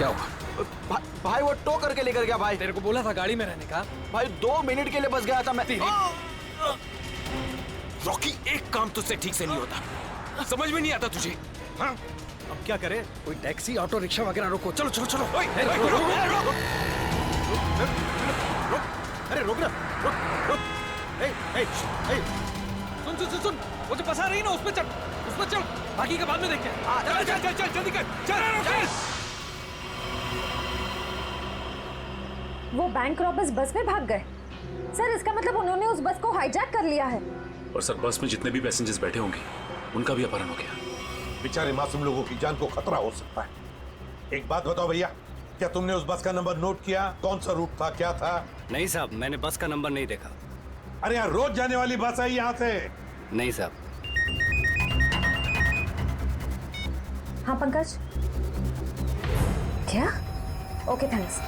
क्या हुआ? भाई वो टो करके लेकर गया भाई। तेरे को बोला था गाड़ी में रहने का। भाई 2 मिनट के लिए बस गया था मैं। रॉकी, एक काम तुझसे ठीक से नहीं होता, समझ में नहीं आता तुझे? हाँ? अब क्या करें? कोई टैक्सी ऑटो रिक्शा वगैरह रोको। चलो चलो चलो। अरे रोक ना, रुक। सुन सुन सुन सुन, वो जो बसा रही ना उस पे चल, उस पे चल, बाकी का बाद में देखते हैं। चल चल चल चल जल्दी कर, चल। वो बैंक रॉबर्स बस में भाग गए। सर इसका मतलब उन्होंने उस बस को हाईजैक कर लिया है। और सर बस में जितने भी पैसेंजर्स बैठे होंगे उनका भी अपहरण हो गया। बेचारे मासूम लोगों की जान को खतरा हो सकता है। एक बात बताओ भैया, क्या तुमने उस बस का नंबर नोट किया? कौन सा रूट था, क्या था? नहीं साहब, मैंने बस का नंबर नहीं देखा। अरे यार, रोज जाने वाली बस है यहाँ से। नहीं साहब। हाँ पंकज। क्या? Okay thanks.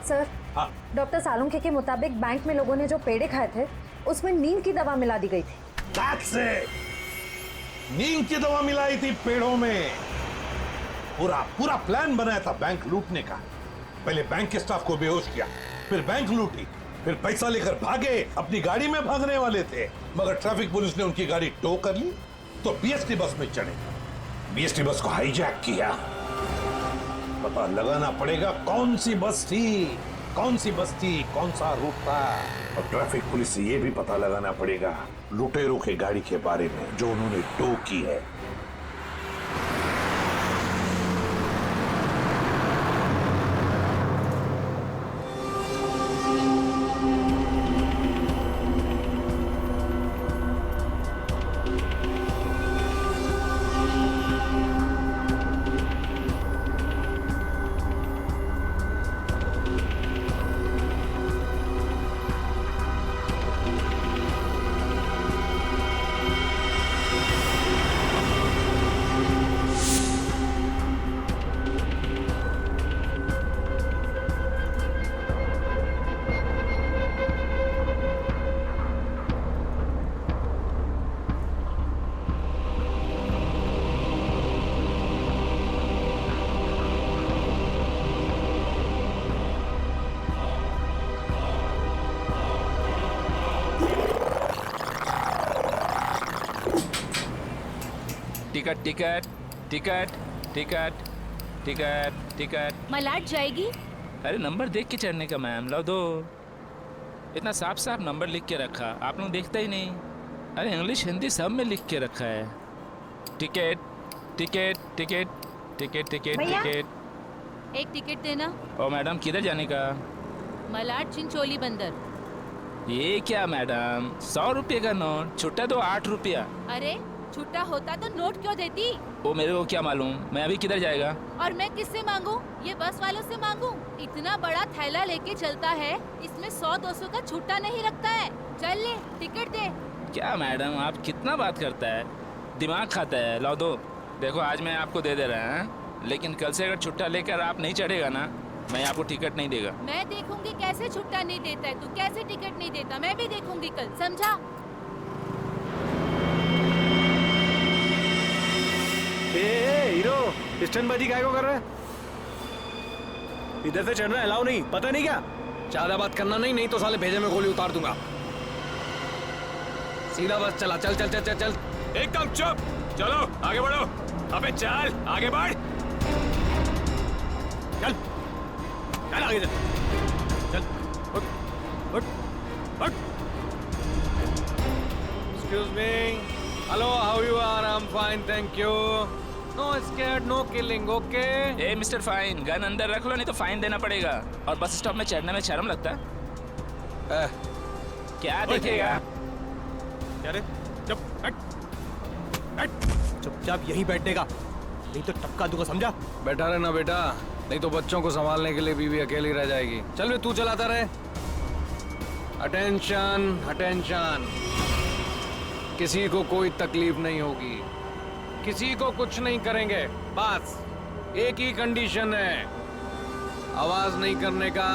सर, हाँ। डॉक्टर सालुंखे के मुताबिक बैंक में लोगों ने जो पेड़े खाए थे उसमें नींद की दवा मिला दी गई थी। That's it! नींद की दवा मिलाई थी पेड़ों में। पूरा प्लान बनाया था बैंक लूटने का। पहले बैंक के स्टाफ को बेहोश किया, फिर बैंक लूटी, फिर पैसा लेकर भागे। अपनी गाड़ी में भागने वाले थे, मगर ट्रैफिक पुलिस ने उनकी गाड़ी टो कर ली तो बीएसटी बस में चढ़े, बीएसटी बस को हाईजैक किया। पता लगाना पड़ेगा कौन सी बस थी, कौन सा रूट था। और ट्रैफिक पुलिस से यह भी पता लगाना पड़ेगा लुटेरों के गाड़ी के बारे में जो उन्होंने टो की है। Ticket ticket ticket ticket ticket ticket. मलाट जाएगी? अरे नंबर देख के चढ़ने का मैम, लो दो। इतना साफ साफ नंबर लिख के रखा, आप लोग देखते ही नहीं। अरे इंग्लिश हिंदी सब में लिख के रखा है। Ticket ticket ticket ticket ticket ticket. एक टिकट देना। ओ मैडम, किधर जाने का? मलाट चिंचोली बंदर। ये क्या मैडम, 100 रुपये का नोट, छुट्टा दो 8 रुपया। अरे छुट्टा होता तो नोट क्यों देती? वो मेरे को क्या मालूम, मैं अभी किधर जाएगा? और मैं किससे मांगू? ये बस वालों से मांगू? इतना बड़ा थैला लेके चलता है, इसमें 100-200 का छुट्टा नहीं लगता है। चल ले, टिकट दे। क्या मैडम, आप कितना बात करता है, दिमाग खाता है। लो दो। देखो आज मैं आपको दे रहा है, लेकिन कल से अगर छुट्टा लेकर आप नहीं चढ़ेगा ना, मैं आपको टिकट नहीं देगा। मैं देखूंगी कैसे छुट्टा नहीं देता है तू, कैसे टिकट नहीं देता, मैं भी देखूंगी कल, समझा? हीरो, स्टंटबाजी काय को कर रहा है? इधर से चढ़ना अलाउ नहीं, पता नहीं क्या? ज्यादा बात करना नहीं तो साले भेजे में गोली उतार दूंगा। सीधा बस चला, चल चल चल चल चल। एकदम चुप, चलो आगे बढ़ो। अबे चल आगे बढ़, चल चल आगे चल चल। उठ उठ उठ। Excuse me, hello, how you are? I am fine, thank you. No scared, no killing, okay? ए मिस्टर फाइन, गन अंदर रख लो, नहीं तो फाइन देना पड़ेगा। और बस स्टॉप में चढ़ने में शर्म लगता है? क्या देखेगा? क्या रे? चुपचाप यहीं बैठने का, नहीं तो टपका दूंगा, समझा? बैठा रहना बेटा, नहीं तो बच्चों को संभालने के लिए बीवी अकेली रह जाएगी। चल वे, तू चलाता रहे। अटेंशन अटेंशन, किसी को कोई तकलीफ नहीं होगी, किसी को कुछ नहीं करेंगे। बस एक ही कंडीशन है, आवाज नहीं करने का,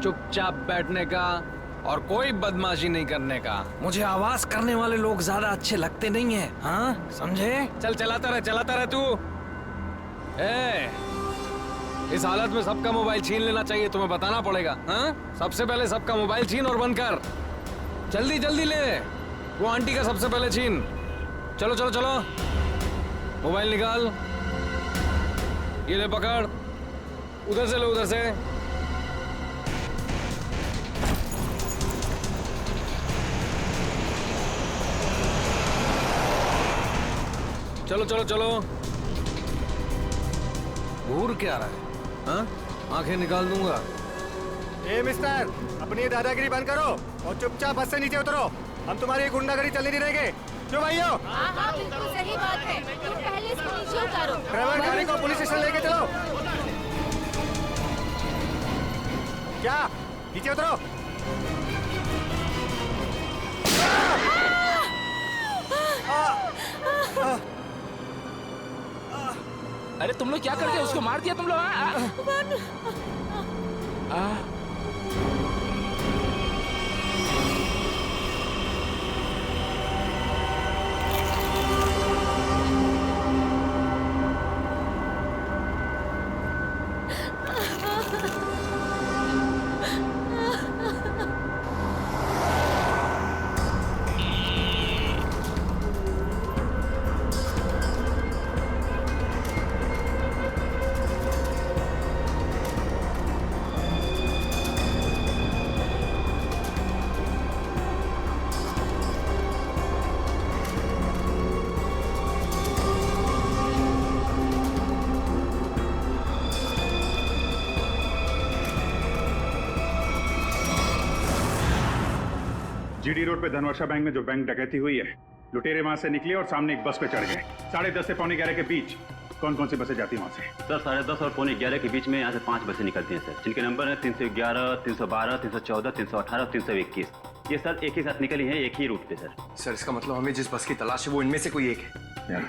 चुपचाप बैठने का और कोई बदमाशी नहीं करने का। मुझे आवाज करने वाले लोग ज्यादा अच्छे लगते नहीं हैं, हाँ समझे? चल चलाता रहे तू। इस हालत में सबका मोबाइल छीन लेना चाहिए, तुम्हें बताना पड़ेगा। हाँ, सबसे पहले सबका मोबाइल छीन और बंद कर। जल्दी जल्दी ले, वो आंटी का सबसे पहले छीन। चलो चलो चलो, मोबाइल निकाल, ये ले पकड़, उधर से ले, उधर से। चलो चलो चलो। घूर क्या रहा है? हाँ, आंखें निकाल दूंगा। ए मिस्टर, अपनी दादागिरी बंद करो और चुपचाप बस से नीचे उतरो। हम तुम्हारी गुंडागर्दी चलने नहीं देंगे। क्यों भाइयों? हाँ हाँ, बिल्कुल सही बात है। तुम पहले इसको नीचे उतारो। ड्राइवर गाड़ी को पुलिस स्टेशन लेके चलो। क्या? नीचे उतरो। अरे तुम लोग क्या कर रहे हो? उसको मार दिया तुम लोग? जीडी रोड पे धनवर्षा बैंक में जो बैंक डकैती हुई है, लुटेरे वहां से निकले और सामने एक बस पे चढ़ गए। 10:30 से 11:45 के बीच कौन कौन सी बसें जाती हैं वहां से? सर 10:30 और 11:45 के बीच में यहाँ से 5 बसें निकलती हैं सर, जिनके नंबर है 311, 312, 314, 318, 321। ये सर एक ही साथ निकली है, एक ही रूट पे सर। सर इसका मतलब हमें जिस बस की तलाश है वो इनमें से कोई एक है।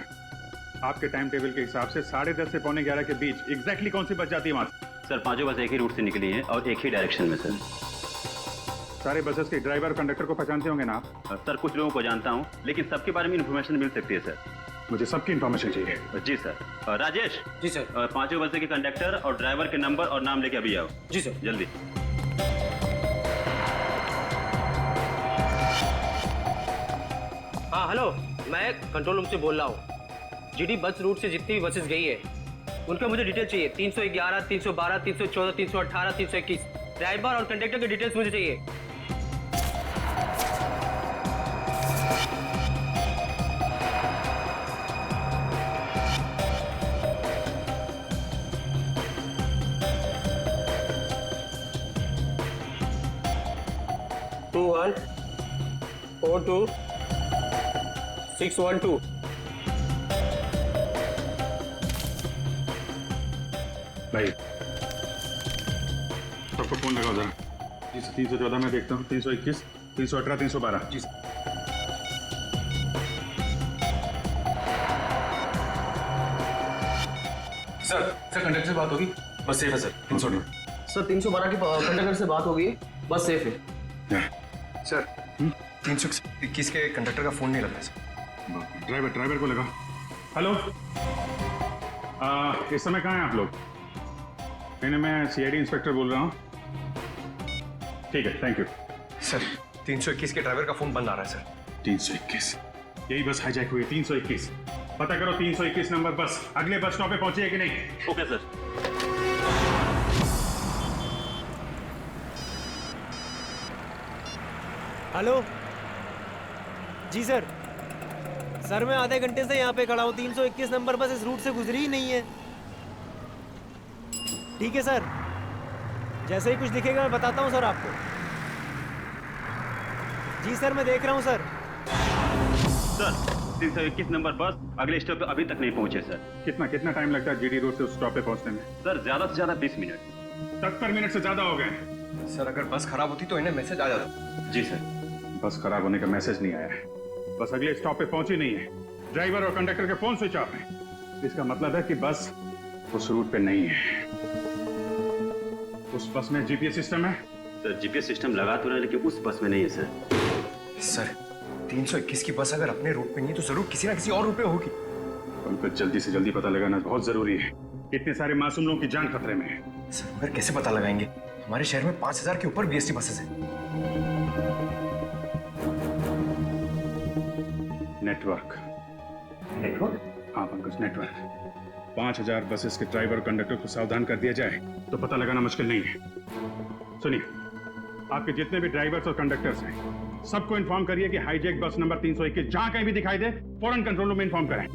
आपके टाइम टेबल के हिसाब से 10:30 से 11:45 के बीच एग्जैक्टली कौन सी बस जाती है वहां से? सर 5 बस एक ही रूट से निकली हैं और एक ही डायरेक्शन में सर। सारे बसेस के ड्राइवर और कंडक्टर को पहचानते होंगे ना आप? सर कुछ लोगों को जानता हूँ, लेकिन सबके बारे में इन्फॉर्मेशन मिल सकती है सर। मुझे सबकी इन्फॉर्मेशन चाहिए। जी सर। राजेश। जी सर। 5 बसे के कंडक्टर और ड्राइवर के नंबर और नाम लेके अभी आओ। जी सर। जल्दी। हाँ हेलो, मैं कंट्रोल रूम से बोल रहा हूँ। जीडी बस रूट से जितनी भी बसेस गई है उनका मुझे डिटेल चाहिए। 311, 312, 314, 318, 321 ड्राइवर और कंडक्टर की डिटेल्स मुझे चाहिए। टू 1 4 2 6 1 2। भाई सबको फोन लगाओ जरा। 314 में देखता हूँ, 321, 318, 312। जी सर कंडक्टर से बात होगी, बस सेफ है सर। 312 सर 312 की कंडक्टर से बात होगी, बस सेफ है। सर 321 के कंडक्टर का फोन नहीं लग रहा सर। ड्राइवर को लगा। हेलो, इस समय कहाँ हैं आप लोग? मैंने मैं सीआईडी इंस्पेक्टर बोल रहा हूँ। ठीक है, थैंक यू। सर 321 के ड्राइवर का फोन बंद आ रहा है सर। 321, यही बस हाईजैक हुई। 321 पता करो, 321 नंबर बस अगले बस स्टॉप पे पहुंची है कि नहीं? Okay sir. हेलो जी सर। सर मैं आधे घंटे से यहाँ पे खड़ा हूँ, 321 नंबर बस इस रूट से गुजरी ही नहीं है। ठीक है सर, जैसे ही कुछ दिखेगा मैं बताता हूँ सर आपको। जी सर मैं देख रहा हूँ सर। सर 321 नंबर बस अगले स्टॉप पे अभी तक नहीं पहुंचे सर। कितना टाइम लगता है जीडी रोड से उस स्टॉप पे पहुंचने में? सर ज्यादा से ज्यादा 20 मिनट। 70 मिनट से ज्यादा हो गए। सर अगर बस खराब होती तो इन्हें मैसेज आ जाता। जी सर। बस खराब होने का मैसेज नहीं आया है, बस अगले स्टॉप पे पहुंची नहीं है। ड्राइवर और कंडक्टर के फोन स्विच ऑफ हैं। इसका मतलब है कि बस उस रूट पे नहीं है। उस बस में जीपीएस सिस्टम है? सर जीपीएस सिस्टम लगा तो रहा है, लेकिन उस बस में नहीं है सर। सर 321 की बस अगर अपने रूट पे नहीं है तो जरूर किसी ना किसी और रूट पे होगी। उनको जल्दी से जल्दी पता लगाना बहुत जरूरी है। इतने सारे मासूम लोगों की जान खतरे में है। सर मगर कैसे पता लगाएंगे? हमारे शहर में 5000 के ऊपर बीएसटी बसेस हैं। नेटवर्क हाँ पंकज, नेटवर्क। 5000 बसेस के ड्राइवर और कंडक्टर को सावधान कर दिया जाए तो पता लगाना मुश्किल नहीं है। सुनिए, आपके जितने भी ड्राइवर्स और कंडक्टर्स हैं सबको इन्फॉर्म करिए कि हाईजैक बस नंबर 321 जहां कहीं भी दिखाई दे फौरन कंट्रोल रूम में इन्फॉर्म करें।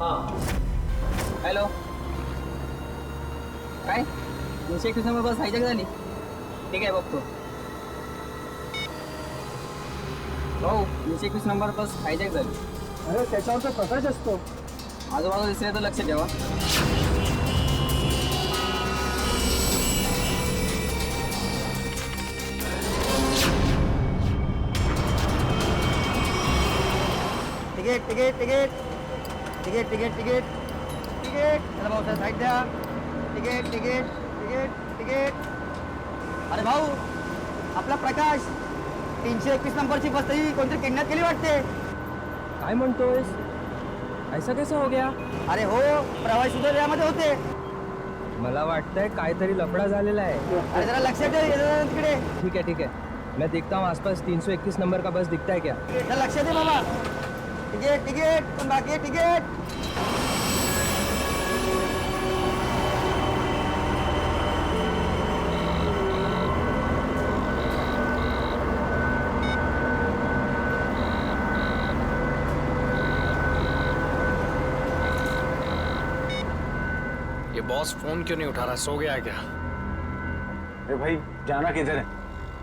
हाँ हॅलो, काय 321 नंबर बस हायजॅक झाली? ठीक आहे बघतो. हो 321 नंबर बस हायजॅक झाली. अरे त्याच्यावर तर प्रकाश असतो. आजूबाजूला दिसले तर लक्ष ठेवा. Ticket ticket ticket ticket ticket ticket ticket चला भाऊ साईड द्या. Ticket ticket ticket ticket. अरे भाऊ, आपला प्रकाश 321 नंबरची बस तरी कोणतरी किडनॅप केली वाटते. काय म्हणतोयस? ऐसा कैसा हो गया? अरे हो, प्रवासी सुद्धा यामध्ये होते. मला वाटतंय काहीतरी लफडा झालेला आहे. अरे जरा लक्षात ठेव तिकडे. ठीक है ठीक है, मैं देखता हूँ आसपास 321 नंबर का बस दिखता है क्या. लक्षात दे बाबा. टिकट टिकट पण बाकी टिकट. ये बॉस फोन क्यों नहीं उठा रहा? सो गया है क्या? अरे भाई जाना किधर है?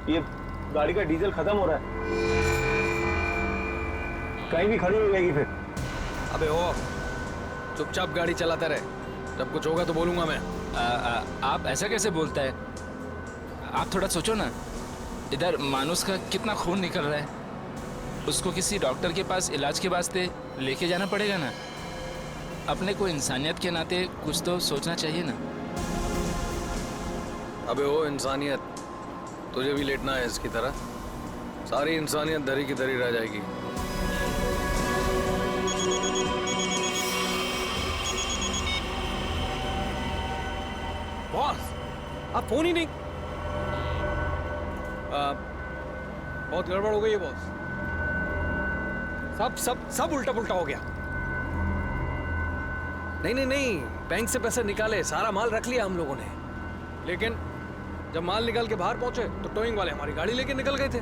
ये गाड़ी का डीजल खत्म हो रहा है, कहीं भी खड़ी हो जाएगी फिर. अबे ओ, चुपचाप गाड़ी चलाते रहे. जब कुछ होगा तो बोलूंगा मैं. आप ऐसा कैसे बोलता है? आप थोड़ा सोचो ना, इधर मानुस का कितना खून निकल रहा है. उसको किसी डॉक्टर के पास इलाज के वास्ते लेके जाना पड़ेगा ना. अपने को इंसानियत के नाते कुछ तो सोचना चाहिए ना. अबे ओ इंसानियत, तुझे भी लेटना है इसकी तरह? सारी इंसानियत धरी की धरी रह जाएगी. बॉस, आप फोन ही नहीं. बहुत गड़बड़ हो गई है बॉस. सब सब सब उल्टा पुल्टा हो गया. नहीं नहीं नहीं, बैंक से पैसे निकाले, सारा माल रख लिया हम लोगों ने. लेकिन जब माल निकाल के बाहर पहुंचे तो टोइंग वाले हमारी गाड़ी लेके निकल गए थे.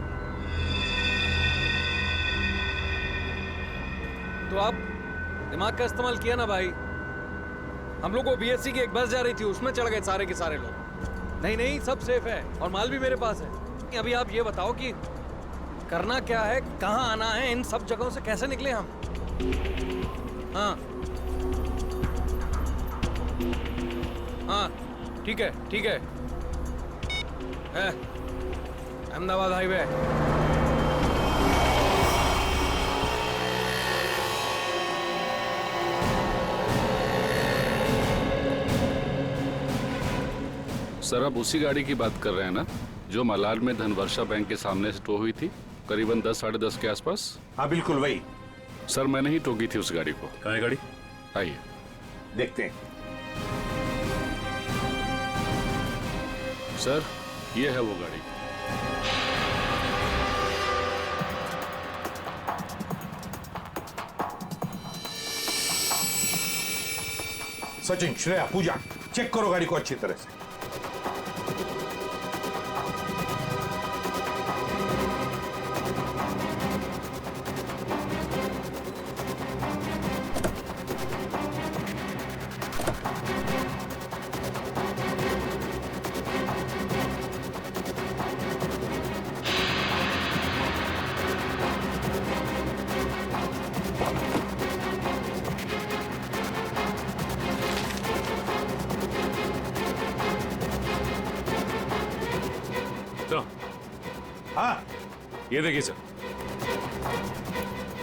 तो आप दिमाग का इस्तेमाल किया ना भाई. हम लोग को बीएससी की एक बस जा रही थी, उसमें चढ़ गए सारे के सारे लोग. नहीं नहीं, सब सेफ है और माल भी मेरे पास है. अभी आप ये बताओ कि करना क्या है, कहाँ आना है, इन सब जगहों से कैसे निकले हम? हाँ हाँ ठीक है ठीक है. अहमदाबाद हाईवे. सर, आप उसी गाड़ी की बात कर रहे हैं ना जो मलाड में धनवर्षा बैंक के सामने से टो हुई थी करीबन 10 साढ़े 10 के आसपास? हाँ बिल्कुल वही. सर, मैंने ही टोकी थी उस गाड़ी को. कहाँ है गाड़ी? आइए देखते हैं. सर, ये है वो गाड़ी. सचिन, श्रेया, पूजा, चेक करो गाड़ी को अच्छी तरह से. हाँ, ये देखिए सर,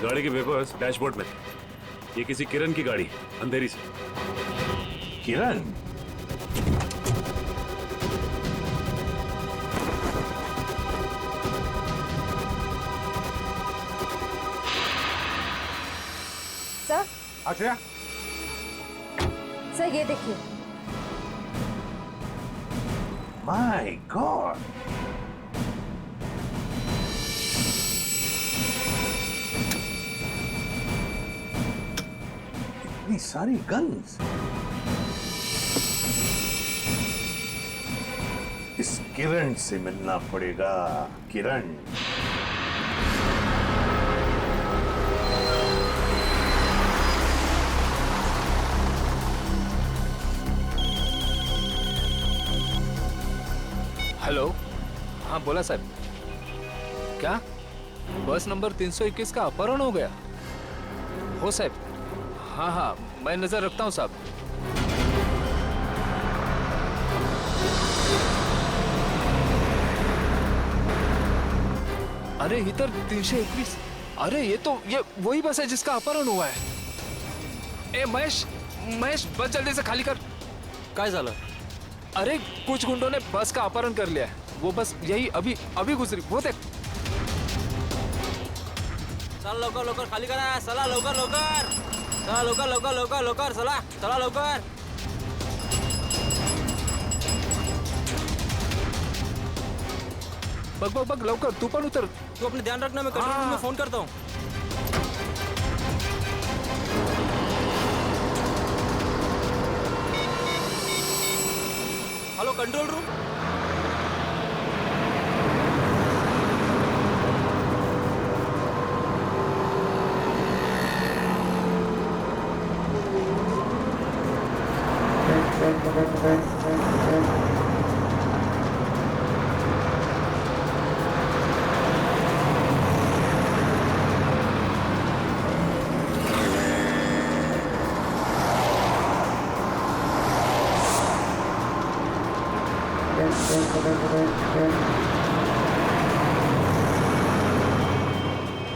गाड़ी के पेपर्स डैशबोर्ड में. ये किसी किरण की गाड़ी, अंधेरी से. किरण? सर, श्रेया, सर ये देखिए। माय गॉड, इतनी सारी गन्स। इस किरण से मिलना पड़ेगा। किरण, हेलो, हाँ बोला साहब। क्या बस नंबर 321 का अपहरण हो गया? हो साहब, हाँ हाँ मैं नजर रखता हूँ साहब। अरे इधर 321। अरे ये वही बस है जिसका अपहरण हुआ है। ए महेश, महेश बस जल्दी से खाली कर। काय झालं? अरे कुछ गुंडों ने बस का अपहरण कर लिया है। वो बस यही अभी अभी गुजरी, वो देख। चला लवकर लवकर खाली करा, चला लवकर लवकर, चला लवकर लवकर लवकर लवकर, चला चला लवकर। बग बग बग लवकर, तू पण उतर। तू अपने ध्यान रखना, मैं कंट्रोल रूम में फोन करता हूँ। Hello control room.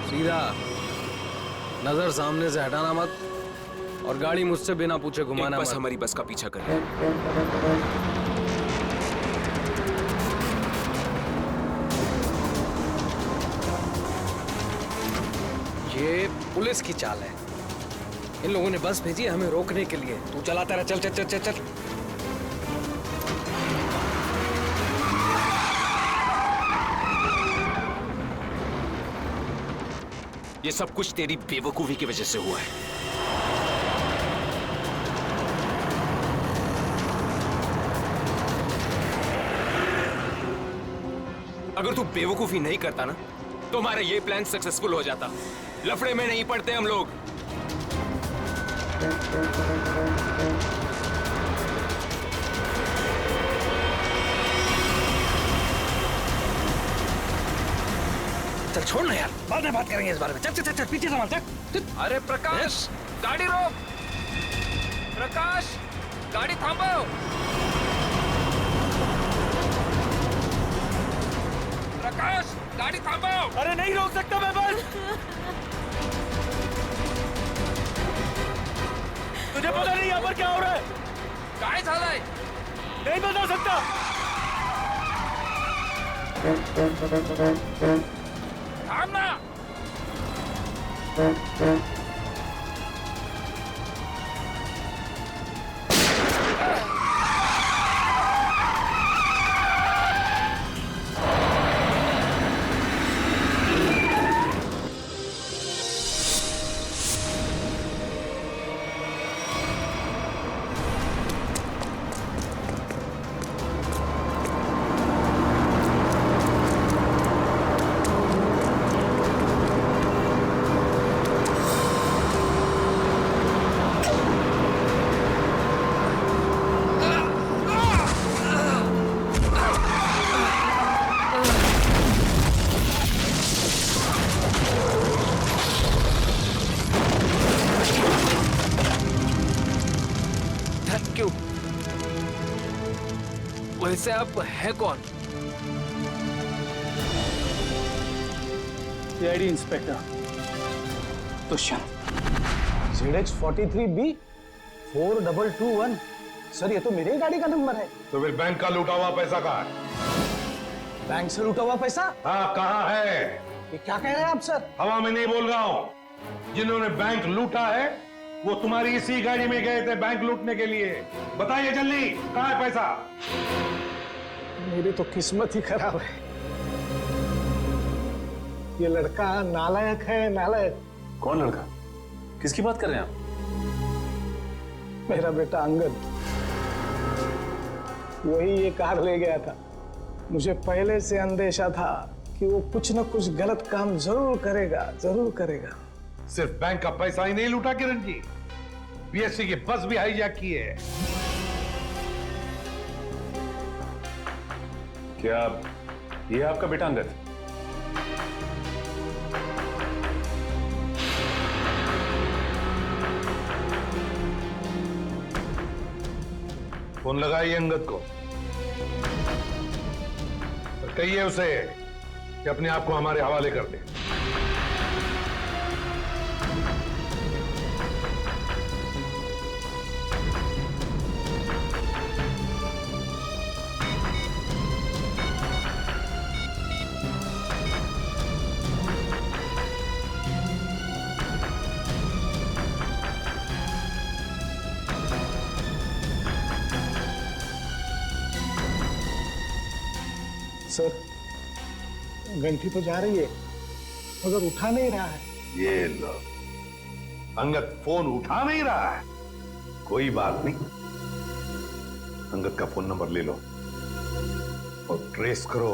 सीधा नजर सामने से हटाना मत, और गाड़ी मुझसे बिना पूछे घुमाना बस मत। हमारी बस का पीछा कर। ये पुलिस की चाल है। इन लोगों ने बस भेजी है हमें रोकने के लिए। तू चलाता रहा, चल चल चल चल चल। ये सब कुछ तेरी बेवकूफी की वजह से हुआ है। अगर तू बेवकूफी नहीं करता ना, तो हमारा ये प्लान सक्सेसफुल हो जाता। लफड़े में नहीं पड़ते हम लोग। चल छोड़ ना यार, बाद में बात करेंगे इस बारे में। चल चल चल, चल पीछे संभाल, चल। अरे प्रकाश, गाड़ी रोक। प्रकाश, गाड़ी थांबव। प्रकाश, गाड़ी थांबव। अरे नहीं रोक सकता मैं बस। तुझे पता नहीं यहाँ पर क्या हो रहा है? काय झालंय? नहीं बता सकता। थांब ना। वैसे आप है कौन? CID inspector Dushyant. ZX43B 4221। Sir ये तो मेरे ही गाड़ी का नंबर है। तो फिर बैंक का लूटा हुआ पैसा कहाँ है? बैंक से लूटा हुआ पैसा? हाँ कहाँ है? ये क्या कह रहे हैं आप सर? हवा में नहीं बोल रहा हूँ। जिन्होंने बैंक लूटा है वो तुम्हारी इसी गाड़ी में गए थे बैंक लूटने के लिए। बताइए जल्दी, कहाँ है पैसा? मेरी तो किस्मत ही खराब है। ये लड़का नालायक है, नालायक। कौन लड़का? किसकी बात कर रहे हैं आप? मेरा बेटा अंगद, वही ये कार ले गया था। मुझे पहले से अंदेशा था कि वो कुछ न कुछ गलत काम जरूर करेगा, जरूर करेगा। सिर्फ बैंक का पैसा ही नहीं लूटा किरण जी, बीएससी की बस भी हाईजैक की है। क्या ये आपका बेटा अंगद? फोन लगाइए अंगद को और कहिए उसे कि अपने आप को हमारे हवाले कर दे। सर, घंटी तो जा रही है मगर उठा नहीं रहा है। ये लो, अंगद फोन उठा नहीं रहा है। कोई बात नहीं, अंगद का फोन नंबर ले लो और ट्रेस करो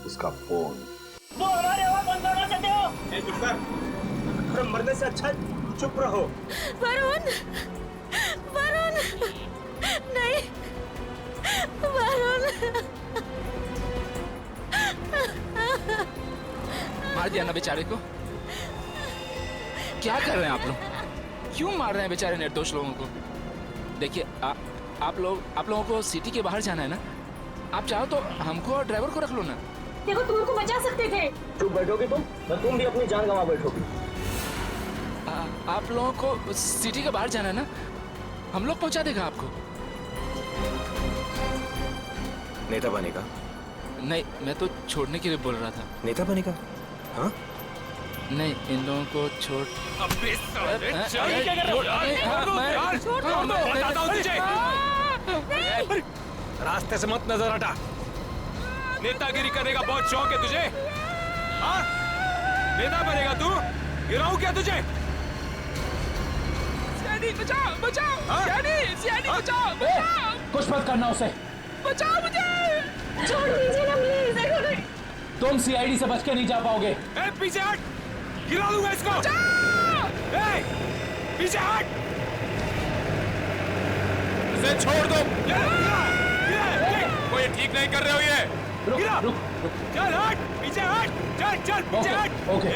उसका फोन। वो हमारे आवाज बंद करना चाहते हो? चुप कर, मरने से अच्छा चुप रहो। वरुण, वरुण, नहीं, वरुण। मार दिया ना बेचारे को। क्या कर रहे हैं आप लोग? क्यों मार रहे हैं बेचारे निर्दोष लोगों को? देखिए आप लोगों को सिटी के बाहर जाना है ना, आप चाहो तो हमको और ड्राइवर को रख लो ना। देखो, तुम उनको बचा सकते थे। चुप बैठोगे तुम भी अपनी जान गंवा बैठोगे। आप लोगों को सिटी के बाहर जाना है ना, हम लोग पहुंचा देगा आपको। नेता बनेगा? नहीं, मैं तो छोड़ने के लिए बोल रहा था। नेता बनेगा? हाँ? नहीं, इन लोगों को छोड़। अबे साले, चल। क्या कर रहे हो? मैं बताता हूँ तुझे। रास्ते से मत नजर हटा। नेतागिरी करने का बहुत शौक है तुझे? हाँ? नेता बनेगा तू? गिराऊं क्या तुझे? सियानी बचाओ, बचाओ, सियानी बचाओ, बचाओ। कुछ मत करना उसे। बचाओ मुझे। छोड़ दीजिए ना प्लीज। तुम सीआईडी से बच के नहीं जा पाओगे। पीछे हट, गिरा दूंगा इसको। पीछे हट, इसे छोड़ दो। वो ये ठीक नहीं कर रहे हो ये। रुक, रुक, चल हट, पीछे हट, चल पीछे हट। ओके,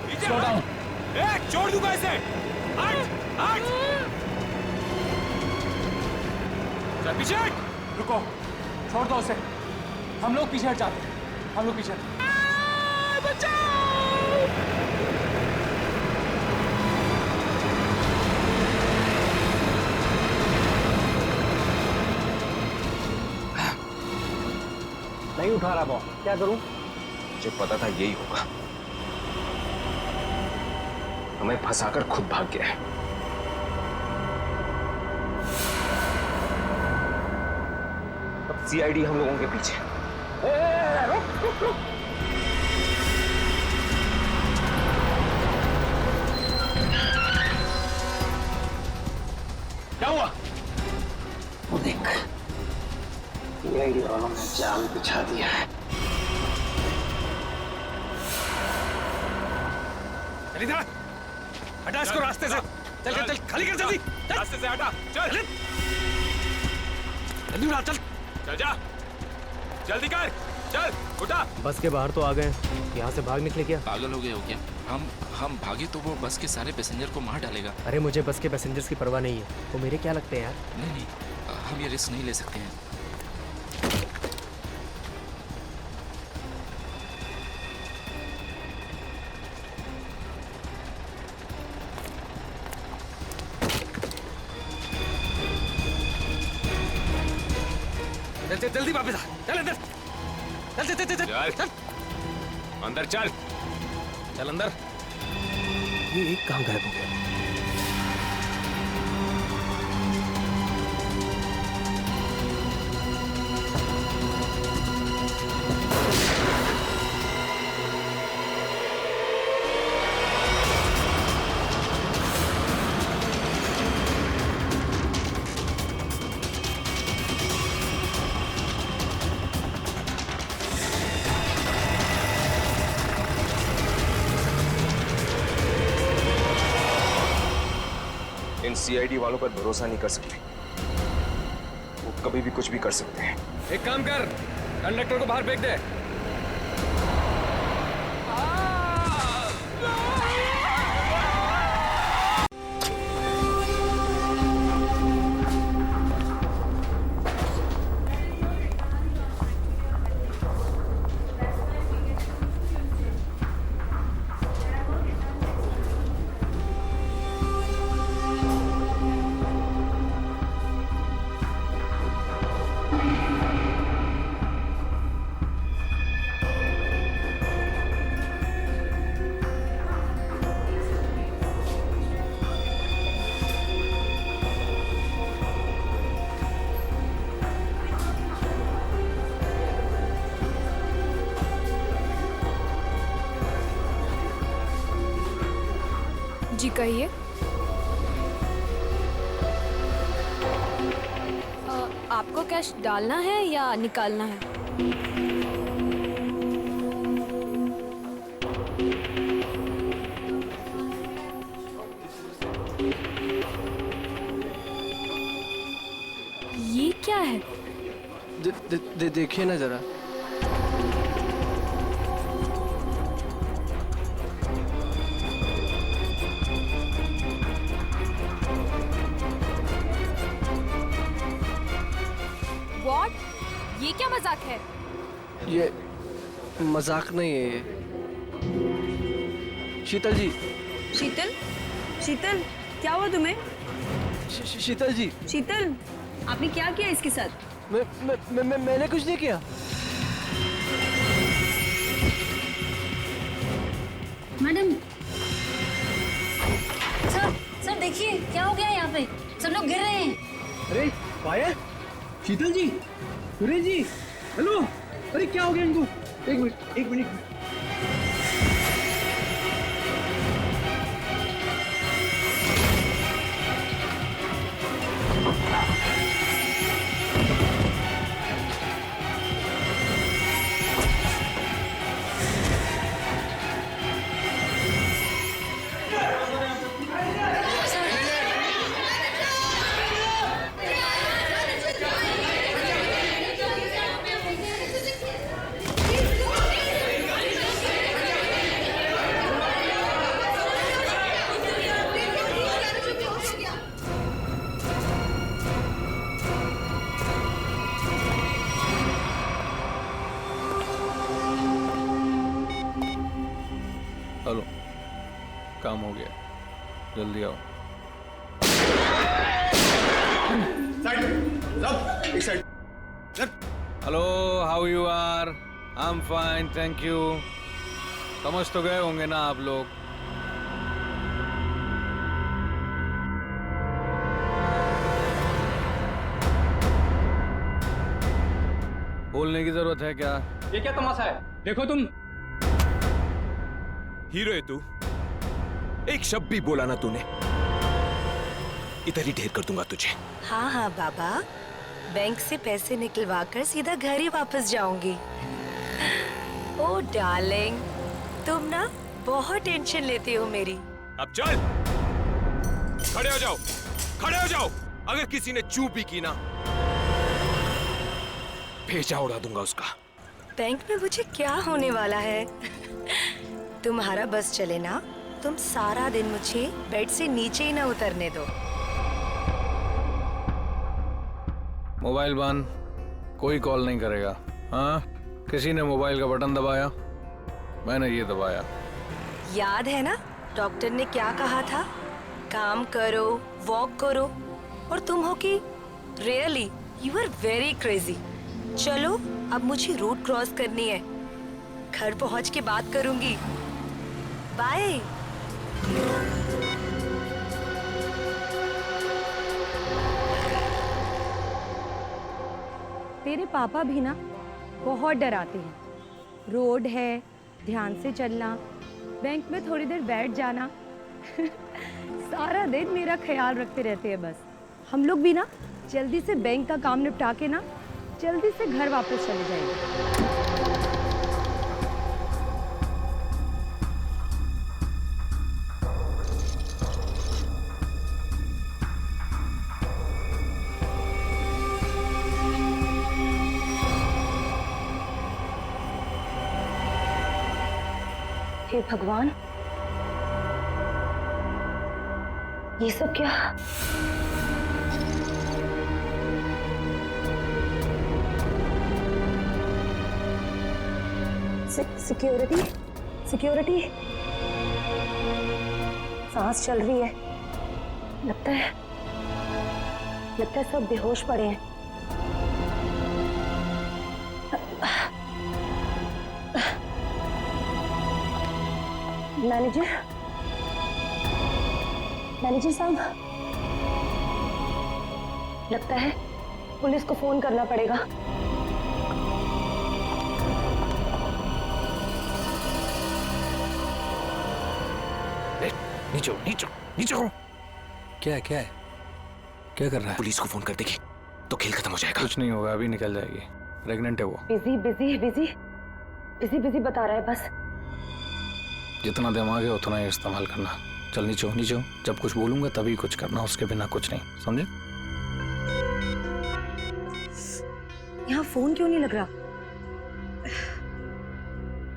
पीछे स्लो डाउन। छोड़ दूंगा इसे। हट, हट। चल पीछे हट। रुको, छोड़ दो उसे। हम लोग पीछे हट जाते हैं। हम लोग पीछे। नहीं उठा रहा बॉस, क्या करूं? मुझे पता था यही होगा। हमें फंसाकर खुद भाग गया है। अब सीआईडी हम लोगों के पीछे। रुक। क्या हुआ? वो देख, सीआईडी वालों ने जाल बिछा दिया है। चल इधर, हटा इसको रास्ते से। चल, खाली कर जल्दी। रास्ते से हटा, चल। जल्दी उठा, चल जा, जल्दी कर, चल उठा। बस के बाहर तो आ गए, यहाँ से भाग निकले क्या? पागल हो गए हो क्या? हम भागे तो वो बस के सारे पैसेंजर को मार डालेगा। अरे मुझे बस के पैसेंजर्स की परवाह नहीं है, वो मेरे क्या लगते हैं यार। नहीं, हम ये रिस्क नहीं ले सकते हैं। जल्दी वापस आ, चल अंदर, चल अंदर, चल अंदर। ये एक कहाँ गायब हो गया? इन सीआईडी वालों पर भरोसा नहीं कर सकते। वो कभी भी कुछ भी कर सकते हैं। एक काम कर, कंडक्टर को बाहर फेंक दे। जी कहिए। आपको कैश डालना है या निकालना है? ये क्या है? देखिए ना जरा। ये क्या मजाक है? ये मजाक नहीं है ये। शीतल जी। शीतल? शीतल क्या हुआ तुम्हें? शीतल जी। शीतल आपने क्या किया इसके साथ? मैंने कुछ नहीं किया। मैडम सर देखिए क्या हो गया यहाँ पे, सब लोग गिर रहे हैं। अरे पायल, शीतल जी, सुरेश जी, हेलो। अरे क्या हो गया इनको? एक मिनट। हेलो, काम हो गया, जल्दी आओ। Hello, how you are? I am fine, thank you. समझ तो गए होंगे ना आप लोग। बोलने की जरूरत है क्या? ये क्या तमाशा है? देखो तुम हीरो है तू। एक शब्द भी बोला ना तूने, इधर ही ढेर कर दूंगा तुझे। हाँ हाँ बाबा, बैंक से पैसे निकलवा कर सीधा घर ही वापस जाऊंगी। ओ डार्लिंग, तुम ना बहुत टेंशन लेती हो मेरी। अब चल, खड़े हो जाओ, खड़े हो जाओ। अगर किसी ने चू भी की ना, भेजा उड़ा दूंगा उसका। बैंक में मुझे क्या होने वाला है? तुम्हारा बस चले ना, तुम सारा दिन मुझे बेड से नीचे ही ना उतरने दो। मोबाइल बंद, कोई कॉल नहीं करेगा। हाँ, किसी ने मोबाइल का बटन दबाया? मैंने ये दबाया। याद है ना डॉक्टर ने क्या कहा था? काम करो, वॉक करो। और तुम हो कि really you are very crazy. चलो अब मुझे रोड क्रॉस करनी है, घर पहुंच के बात करूंगी। बाय। तेरे पापा भी ना बहुत डराते हैं। रोड है, ध्यान से चलना, बैंक में थोड़ी देर बैठ जाना। सारा दिन मेरा ख्याल रखते रहते हैं बस। हम लोग भी ना जल्दी से बैंक का काम निपटा के ना जल्दी से घर वापस चले जाएंगे। हे भगवान, ये सब क्या? सिक्योरिटी, सिक्योरिटी, सांस चल रही है। लगता है सब बेहोश पड़े हैं। मैनेजर साहब, लगता है पुलिस को फोन करना पड़ेगा। नीचे नीचे नीचे हो। क्या है क्या कर रहा है? पुलिस को फोन कर देगी तो खेल खत्म हो जाएगा। कुछ नहीं होगा, अभी निकल जाएगी। प्रेग्नेंट है वो। बिजी बता रहा है बस। जितना दिमाग है उतना ही इस्तेमाल करना। चल नीचे हो, नीचे हो। जब कुछ बोलूंगा तभी कुछ करना, उसके बिना कुछ नहीं, समझे? यहाँ फोन क्यों नहीं लग रहा?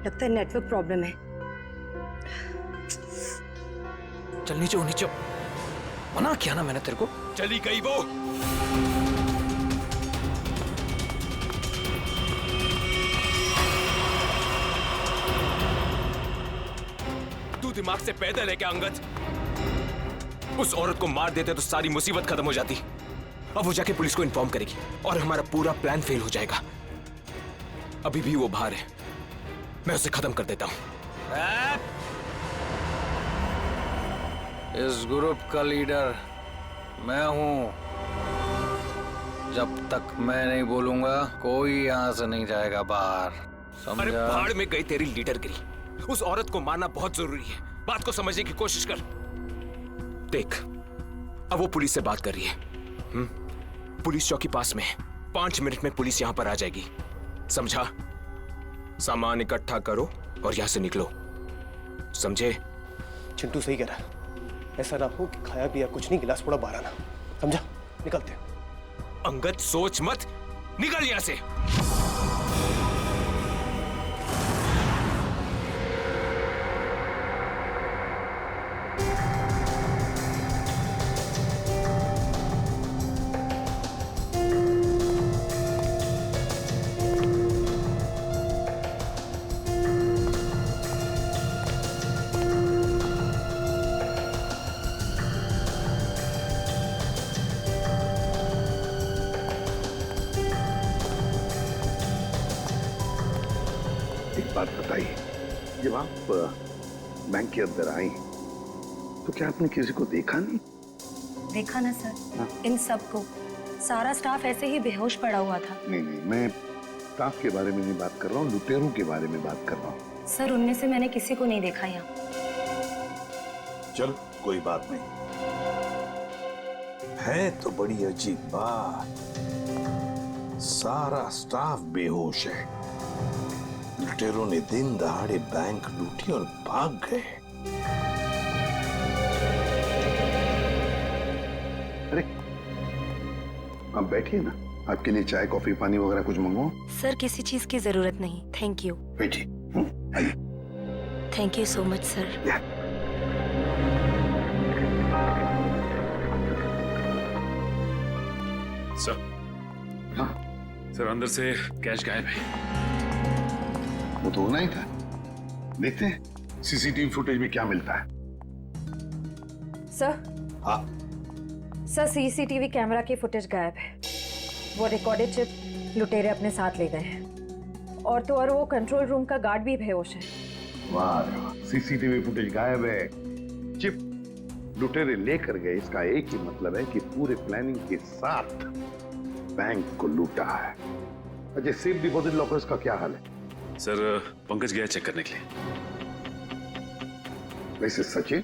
लगता है नेटवर्क प्रॉब्लम है। चल नीचे हो, नीचे हो। मना किया ना मैंने तेरे को। चली गई वो। तू दिमाग से पैदल है क्या अंगद? उस औरत को मार देते तो सारी मुसीबत खत्म हो जाती। अब वो जाके पुलिस को इन्फॉर्म करेगी और हमारा पूरा प्लान फेल हो जाएगा। अभी भी वो बाहर है, मैं उसे खत्म कर देता हूं। इस ग्रुप का लीडर मैं हूं। जब तक मैं नहीं बोलूंगा कोई यहां से नहीं जाएगा बाहर, समझा? अरे भाड़ में गई तेरी लीडरगिरी। उस औरत को मारना बहुत जरूरी है। बात को समझने की कोशिश कर। देख, अब वो पुलिस से बात कर रही है। पुलिस चौकी पास में है। 5 मिनट में पुलिस यहां पर आ जाएगी, समझा? सामान इकट्ठा करो और यहां से निकलो, समझे? चिंटू सही कह रहा है। ऐसा ना हो कि खाया पिया कुछ नहीं, गिलास पूरा बारह ना, समझा? निकलते हैं। अंगद सोच मत, निकल यहां से। बात बताइए, जब आप बैंक के अंदर आई तो क्या आपने किसी को देखा नहीं? देखा ना सर, इन सबको, सारा स्टाफ ऐसे ही बेहोश पड़ा हुआ था। नहीं, मैं स्टाफ के बारे में नहीं बात कर रहा हूँ, लुटेरों के बारे में बात कर रहा हूँ। सर, उनमें से मैंने किसी को नहीं देखा यहाँ। चल कोई बात नहीं है। तो बड़ी अजीब बात, सारा स्टाफ बेहोश है। लुटेरों ने दिन दहाड़े बैंक लूटी और भाग गए। अरे आप बैठिए ना, आपके लिए चाय कॉफी पानी वगैरह कुछ मंगवाऊं? सर, किसी चीज की जरूरत नहीं, थैंक यू। बैठिए। आइए। Thank you so much sir. Sir, हाँ सर, अंदर से कैश गायब है। वो तो होना ही था। देखते हैं सीसीटीवी फुटेज में क्या मिलता है। सर, हाँ सर, सीसीटीवी कैमरा की फुटेज गायब है। वो रिकॉर्डेड चिप लुटेरे अपने साथ ले गए हैं, और तो और वो कंट्रोल रूम का गार्ड भी बेहोश है। वाह, सीसीटीवी फुटेज गायब है, चिप लुटेरे लेकर गए। इसका एक ही मतलब है कि पूरे प्लानिंग के साथ बैंक को लूटा है। अच्छा, सेफ डिपॉजिट लॉकर्स का क्या हाल है? सर, पंकज गया चेक करने के लिए। वैसे सचिन,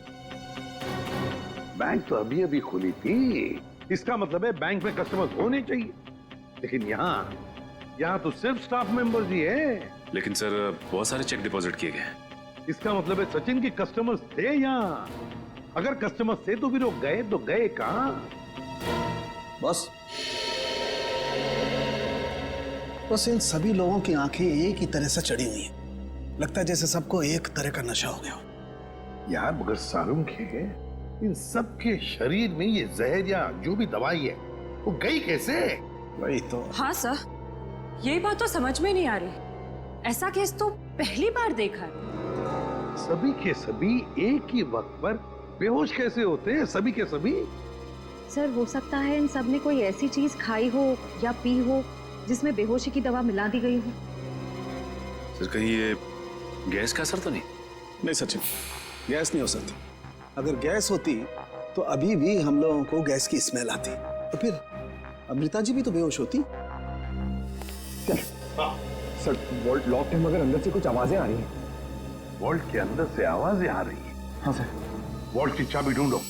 बैंक तो अभी अभी खुली थी, इसका मतलब है बैंक में कस्टमर्स होने चाहिए। लेकिन यहाँ तो सिर्फ स्टाफ मेंबर्स ही है। लेकिन सर, बहुत सारे चेक डिपॉजिट किए गए। इसका मतलब है सचिन के कस्टमर्स थे यहाँ। अगर कस्टमर्स थे तो फिर वो गए कहाँ? बस इन सभी लोगों की आंखें एक ही तरह से चढ़ी हुई हैं। लगता है जैसे सबको एक तरह का नशा हो गया हो। यार मगर सारुंग है, इन सब के शरीर में ये जहर या जो भी दवाई है वो गई कैसे? वही तो। हाँ सर, यही बात तो समझ में नहीं आ रही। ऐसा केस तो पहली बार देखा है। सभी के सभी एक ही वक्त पर बेहोश कैसे होते हैं? सभी के सभी। सर हो सकता है इन सब ने कोई ऐसी चीज खाई हो या पी हो जिसमें बेहोशी की दवा मिला दी गई हो। सर कहीं ये गैस का असर तो नहीं? नहीं सचिन, गैस नहीं हो सकती। अगर गैस होती तो अभी भी हम लोगों को गैस की स्मेल आती, तो फिर अमृता जी भी तो बेहोश होती। सर वॉल्ट लॉक है मगर अंदर से कुछ आवाजें आ रही हैं। वॉल्ट के अंदर से आवाजें आ रही हैं? हाँ सर। वॉल्ट की चाबी ढूंढो।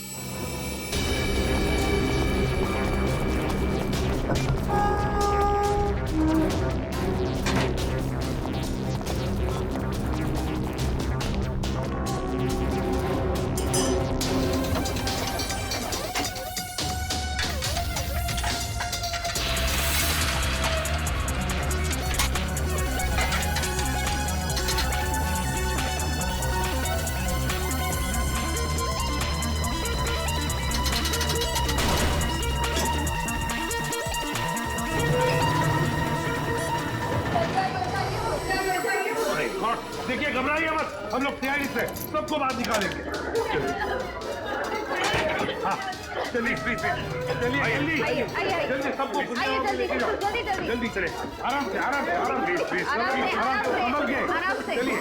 देखिए घबराइए मत, हम लोग तैयारी से सबको बाहर निकालेंगे। हाँ चलिए प्लीज, चलिए जल्दी जल्दी सबको जल्दी चले। आराम से आराम से आराम से आराम से संभल के चलिए।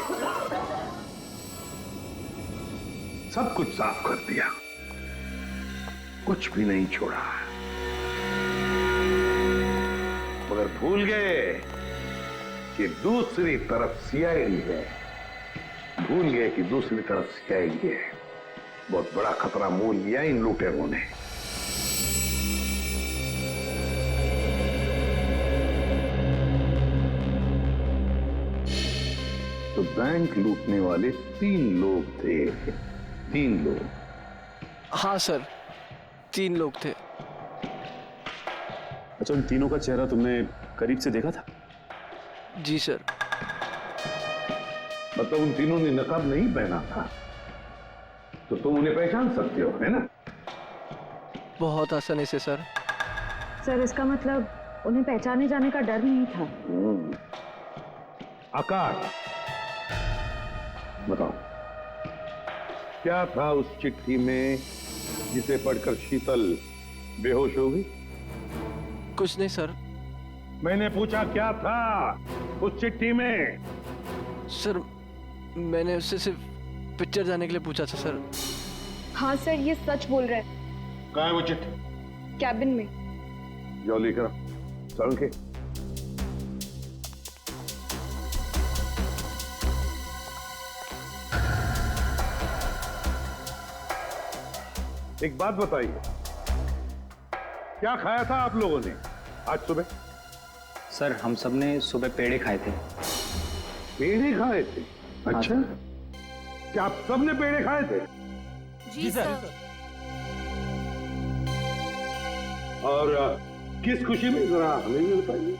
सब कुछ साफ कर दिया, कुछ भी नहीं छोड़ा, मगर भूल गए कि दूसरी तरफ सीआईडी है। भूल गए कि दूसरी तरफ सीआईडी है। बहुत बड़ा खतरा मोल लिया इन लुटेरों ने। तो बैंक लूटने वाले 3 लोग थे। 3 लोग। हाँ सर, 3 लोग थे। अच्छा, उन तीनों का चेहरा तुमने करीब से देखा था? जी सर। मतलब उन तीनों ने नकाब नहीं पहना था, तो तुम उन्हें पहचान सकते हो, है ना? बहुत आसानी से सर। सर इसका मतलब उन्हें पहचाने जाने का डर नहीं था। आकाश बताओ, क्या था उस चिट्ठी में जिसे पढ़कर शीतल बेहोश हो गई? कुछ नहीं सर। मैंने पूछा क्या था उस चिट्ठी में? सर मैंने उससे सिर्फ पिक्चर जाने के लिए पूछा था सर। हाँ सर, ये सच बोल रहा है। कहाँ है वो चिट्ठी? कैबिन में। जाओ लेकर सारुंग के। एक बात बताइए, क्या खाया था आप लोगों ने आज सुबह? सर हम सब ने सुबह पेड़े खाए थे। पेड़े खाए थे? अच्छा, क्या आप सब ने पेड़े खाए थे? जी सर। और किस खुशी में, जरा हमें भी बताइए।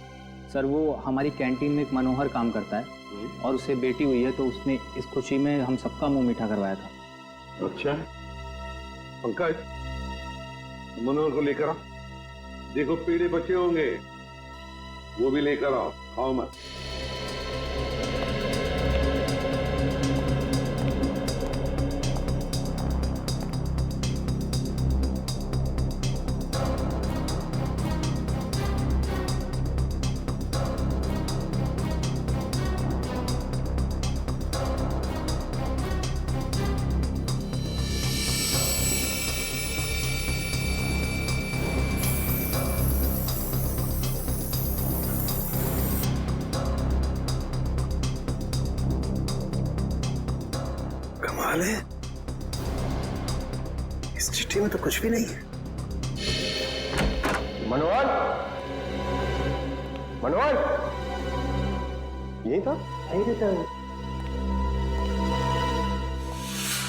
सर वो हमारी कैंटीन में एक मनोहर काम करता है और उसे बेटी हुई है, तो उसने इस खुशी में हम सबका मुंह मीठा करवाया था। अच्छा पंकज, मनोहर को लेकर आओ। देखो पेड़े बचे होंगे, वो भी लेकर आओ, खाओ मत। कमाल है, इस चिट्ठी में तो कुछ भी नहीं है। मनोहर, मनोहर, यही था? नहीं रहता है।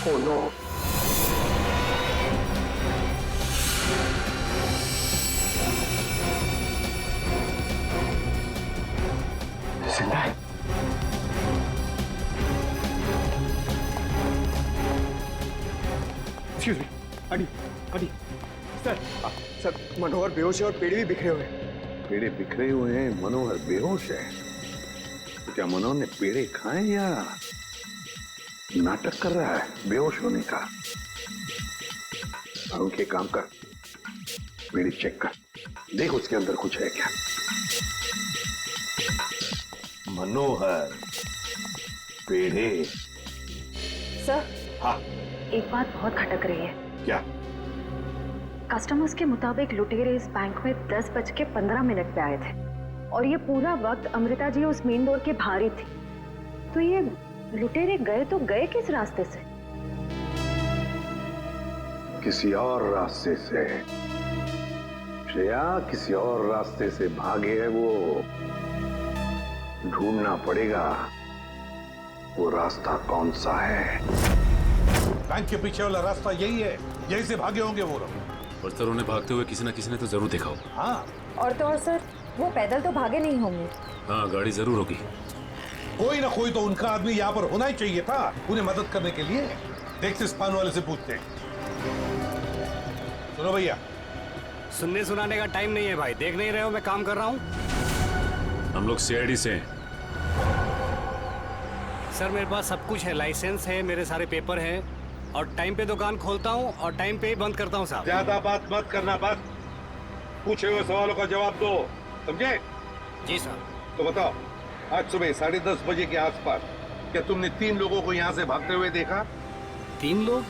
Oh no. जिंदा है। अडी अडी सर सर मनोहर बेहोश है और पेड़ भी बिखरे हुए हैं। पेड़े बिखरे हुए हैं, मनोहर बेहोश है। तो क्या मनोहर ने पेड़े खाए या नाटक कर रहा है बेहोश होने का? अरुण के काम कर, पेड़े चेक कर, देख उसके अंदर कुछ है क्या। मनोहर पेड़े। सर हाँ एक बात बहुत खटक रही है। क्या? कस्टमर्स के मुताबिक लुटेरे इस बैंक में 10:15 पे आए थे और ये पूरा वक्त अमृता जी उस मेन डोर के बाहर ही थी। तो ये लुटेरे गए तो गए किस रास्ते से? किसी और रास्ते से श्रेया, किसी और रास्ते से भागे है वो। ढूंढना पड़ेगा वो रास्ता कौन सा है। बैंक के पीछे वाला रास्ता यही है, यही से भागे होंगे वो लोग। और सर उन्हें भागते हुए किसी न किसी ने तो जरूर देखा होगा। हाँ और तो और सर वो पैदल तो भागे नहीं होंगे। हाँ गाड़ी जरूर होगी। कोई ना कोई तो उनका आदमी यहाँ पर होना ही चाहिए था उन्हें मदद करने के लिए। देखते इस पान वाले से पूछते हैं। सुनो भैया, सुनने सुनाने का टाइम नहीं है भाई, देख नहीं रहे हो मैं काम कर रहा हूँ। हम लोग सीआईडी से हैं। सर मेरे पास सब कुछ है, लाइसेंस है, मेरे सारे पेपर हैं और टाइम पे दुकान खोलता हूँ और टाइम पे ही बंद करता हूँ साहब। ज्यादा बात मत करना, बस पूछे हुए सवालों का जवाब दो, समझे? जी साहब। तो बताओ, आज सुबह 10:30 बजे के आसपास क्या तुमने 3 लोगों को यहाँ से भागते हुए देखा? 3 लोग?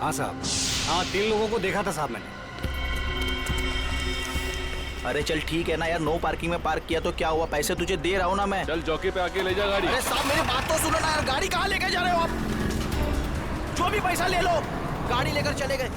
हाँ साहब, हाँ 3 लोगों को देखा था साहब मैंने। अरे चल ठीक है ना यार, नो पार्किंग में पार्क किया तो क्या हुआ, पैसे तुझे दे रहा हूँ ना मैं। चल चौकी पे आके ले जा गाड़ी। अरे साहब मेरी बात तो सुनो ना यार, गाड़ी कहाँ लेके जा रहे हो आप? जो भी पैसा ले लो, गाड़ी लेकर चले गए।